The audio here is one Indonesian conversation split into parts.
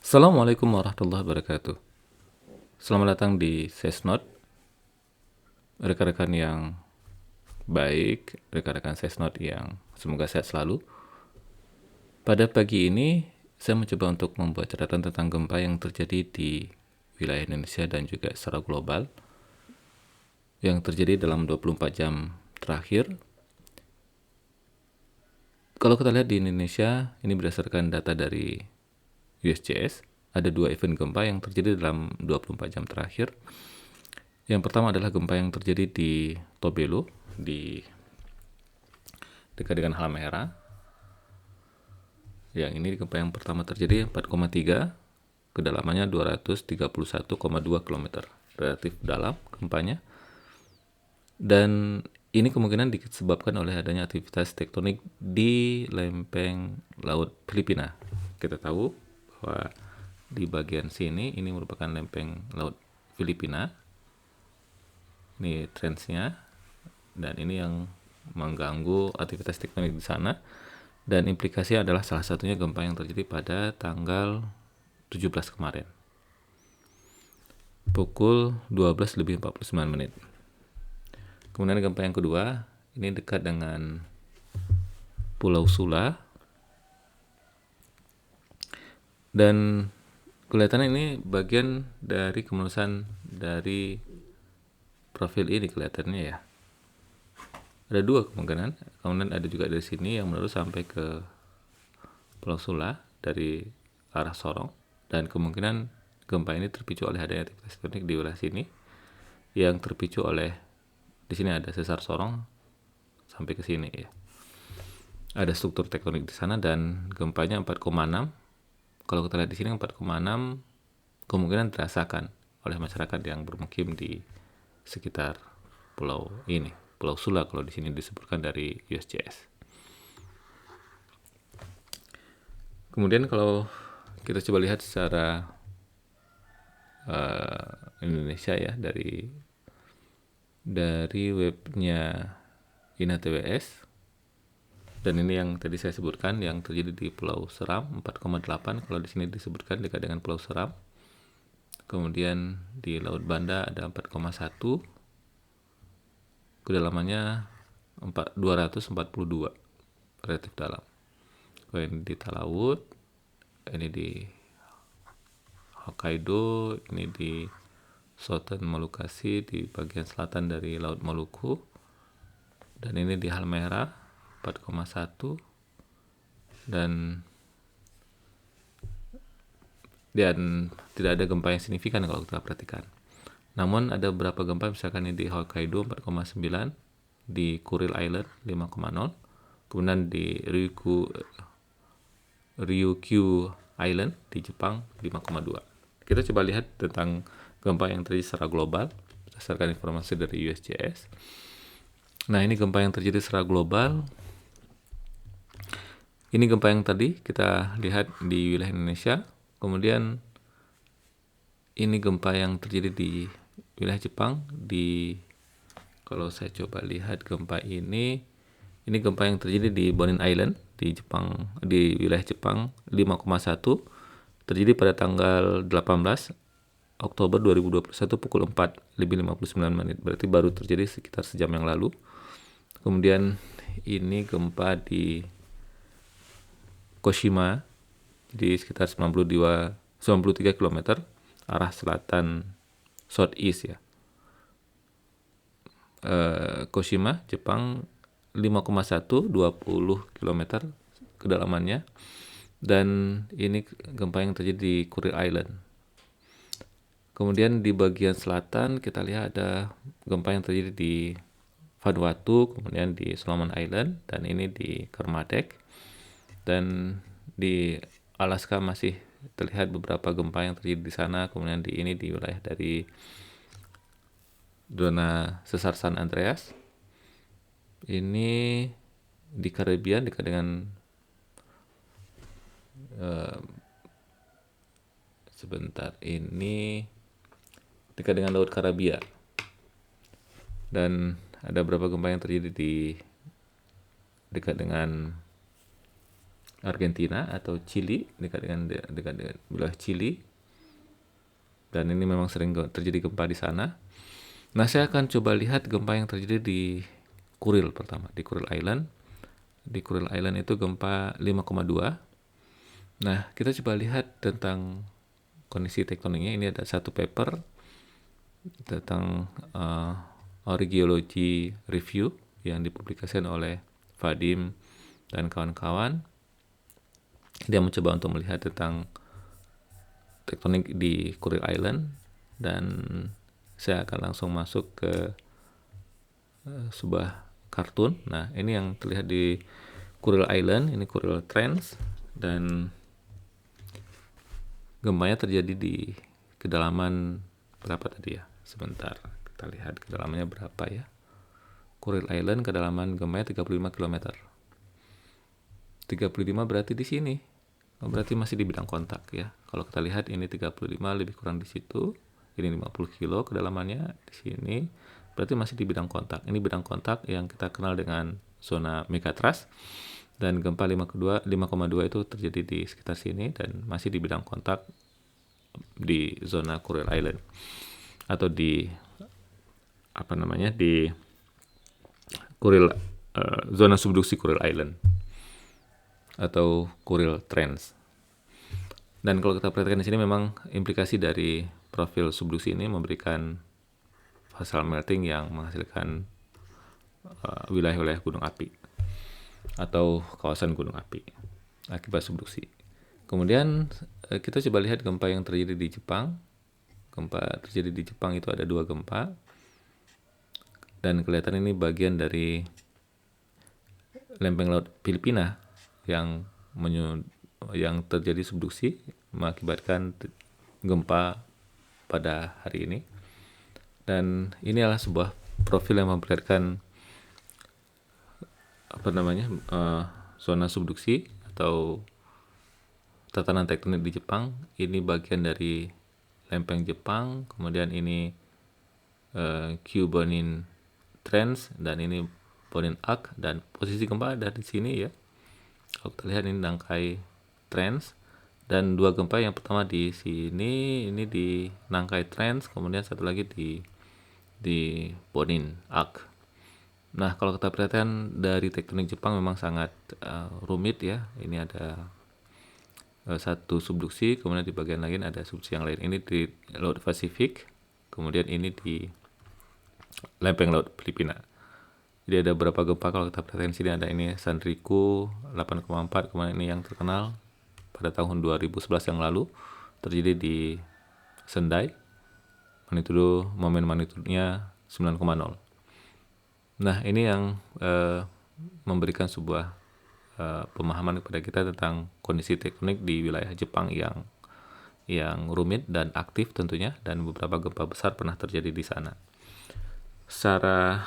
Assalamualaikum warahmatullahi wabarakatuh. Selamat datang di Sesnot, rekan-rekan yang baik, rekan-rekan Sesnot yang semoga sehat selalu. Pada pagi ini, saya mencoba untuk membuat catatan tentang gempa yang terjadi di wilayah Indonesia dan juga secara global, yang terjadi dalam 24 jam terakhir. Kalau kita lihat di Indonesia, ini berdasarkan data dari USGS, ada 2 event gempa yang terjadi dalam 24 jam terakhir. Yang pertama adalah gempa yang terjadi di Tobelo, di dekat dengan Halmahera. Yang ini gempa yang pertama terjadi 4,3, kedalamannya 231,2 km. Relatif dalam gempanya. Dan ini kemungkinan disebabkan oleh adanya aktivitas tektonik di lempeng laut Filipina. Kita tahu bahwa di bagian sini ini merupakan lempeng laut Filipina. Ini trendsnya, dan ini yang mengganggu aktivitas tektonik di sana. Dan implikasi adalah salah satunya gempa yang terjadi pada tanggal 17 kemarin. Pukul 12:49. Kemudian gempa yang kedua, ini dekat dengan Pulau Sula. Dan kelihatannya ini bagian dari kemelusan dari profil ini kelihatannya ya. Ada 2 kemungkinan. Kemudian ada juga dari sini yang menurut sampai ke Pulau Sula dari arah Sorong. Dan kemungkinan gempa ini terpicu oleh adanya aktivitas tektonik di wilayah sini, yang terpicu oleh, di sini ada sesar Sorong sampai ke sini ya. Ada struktur tektonik di sana dan gempanya 4,6. Kalau kita lihat di sini 4,6 kemungkinan dirasakan oleh masyarakat yang bermukim di sekitar pulau ini, Pulau Sula kalau di sini disebutkan dari USGS. Kemudian kalau kita coba lihat secara Indonesia ya, dari webnya INATWS, dan ini yang tadi saya sebutkan yang terjadi di Pulau Seram 4,8, kalau di sini disebutkan dekat dengan Pulau Seram. Kemudian di Laut Banda ada 4,1, kedalamannya 242, relatif dalam. Kalau ini di Talaut, ini di Hokkaido, ini di Southern Molucasi di bagian selatan dari Laut Maluku, dan ini di Halmahera 4,1, dan tidak ada gempa yang signifikan kalau kita perhatikan. Namun ada beberapa gempa, misalkan ini di Hokkaido 4,9, di Kuril Island 5,0, kemudian di Ryukyu Island di Jepang 5,2. Kita coba lihat tentang gempa yang terjadi secara global berdasarkan informasi dari USGS. Nah, ini gempa yang terjadi secara global. Ini gempa yang tadi kita lihat di wilayah Indonesia. Kemudian ini gempa yang terjadi di wilayah Jepang. Kalau saya coba lihat gempa ini gempa yang terjadi di Bonin Island di Jepang, di wilayah Jepang 5,1, terjadi pada tanggal 18 Oktober 2021 pukul 4:59. Berarti baru terjadi sekitar sejam yang lalu. Kemudian ini gempa di Koshima di sekitar 93 km arah selatan southeast ya. Koshima, Jepang 5,1, 20 km kedalamannya. Dan ini gempa yang terjadi di Kuril Island. Kemudian di bagian selatan kita lihat ada gempa yang terjadi di Vanuatu, kemudian di Solomon Island, dan ini di Kermadec. Dan di Alaska masih terlihat beberapa gempa yang terjadi di sana. Kemudian di wilayah dari zona sesar San Andreas. Ini di Caribbean dekat dengan ini dekat dengan Laut Karibia. Dan ada beberapa gempa yang terjadi di dekat dengan Argentina atau Chili, dekat dengan wilayah Chili, dan ini memang sering terjadi gempa di sana. Nah, saya akan coba lihat gempa yang terjadi di Kuril pertama, di Kuril Island. Di Kuril Island itu gempa 5,2. Nah, kita coba lihat tentang kondisi tektoniknya. Ini ada satu paper tentang Orogeniology Review yang dipublikasikan oleh Vadim dan kawan-kawan. Dia mencoba untuk melihat tentang tektonik di Kuril Island, dan saya akan langsung masuk ke sebuah kartun. Nah, ini yang terlihat di Kuril Island, ini Kuril Trends, dan gempanya terjadi di kedalaman berapa tadi ya? Sebentar, kita lihat kedalamannya berapa ya. Kuril Island kedalaman gempanya 35 km. 35 berarti di sini. Berarti masih di bidang kontak ya. Kalau kita lihat ini 35 lebih kurang di situ. Ini 50 kilo kedalamannya di sini. Berarti masih di bidang kontak. Ini bidang kontak yang kita kenal dengan zona megatrust. Dan gempa 5,2 itu terjadi di sekitar sini dan masih di bidang kontak di zona Kuril Island atau di di Kuril zona subduksi Kuril Island atau Kuril Trends. Dan kalau kita perhatikan di sini memang implikasi dari profil subduksi ini memberikan facial melting yang menghasilkan wilayah-wilayah gunung api atau kawasan gunung api akibat subduksi. Kemudian kita coba lihat gempa yang terjadi di Jepang. Gempa terjadi di Jepang itu ada 2 gempa, dan kelihatan ini bagian dari lempeng laut Filipina yang terjadi subduksi mengakibatkan gempa pada hari ini. Dan ini adalah sebuah profil yang memperlihatkan zona subduksi atau tatanan tektonik di Jepang. Ini bagian dari lempeng Jepang, kemudian ini Q-Bonin Trends, dan ini Bonin Arc, dan posisi gempa ada di sini ya. Kalau kita lihat ini Nangkai Trends, dan 2 gempa yang pertama di sini, ini di Nangkai Trends, kemudian satu lagi di Bonin Arc. Nah, kalau kita perhatikan dari tektonik Jepang memang sangat rumit ya. Ini ada satu subduksi, kemudian di bagian lain ada subduksi yang lain. Ini di Laut Pasifik, kemudian ini di lempeng Laut Filipina. Jadi ada beberapa gempa kalau kita perhatikan sini, ada ini Sanriku 8,4, kemudian ini yang terkenal pada tahun 2011 yang lalu terjadi di Sendai, momen magnitudenya 9,0. Nah, ini yang memberikan sebuah pemahaman kepada kita tentang kondisi tektonik di wilayah Jepang yang rumit dan aktif tentunya, dan beberapa gempa besar pernah terjadi di sana. Secara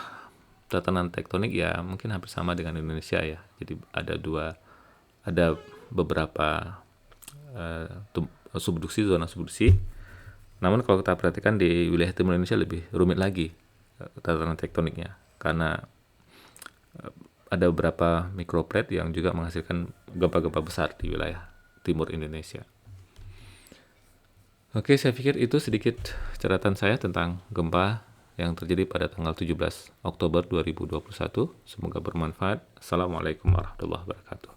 tatanan tektonik ya mungkin hampir sama dengan Indonesia ya. Jadi ada beberapa zona subduksi. Namun kalau kita perhatikan di wilayah timur Indonesia lebih rumit lagi tatanan tektoniknya, karena ada beberapa microplate yang juga menghasilkan gempa-gempa besar di wilayah timur Indonesia. Oke, saya pikir itu sedikit catatan saya tentang gempa yang terjadi pada tanggal 17 Oktober 2021. Semoga bermanfaat. Assalamualaikum warahmatullahi wabarakatuh.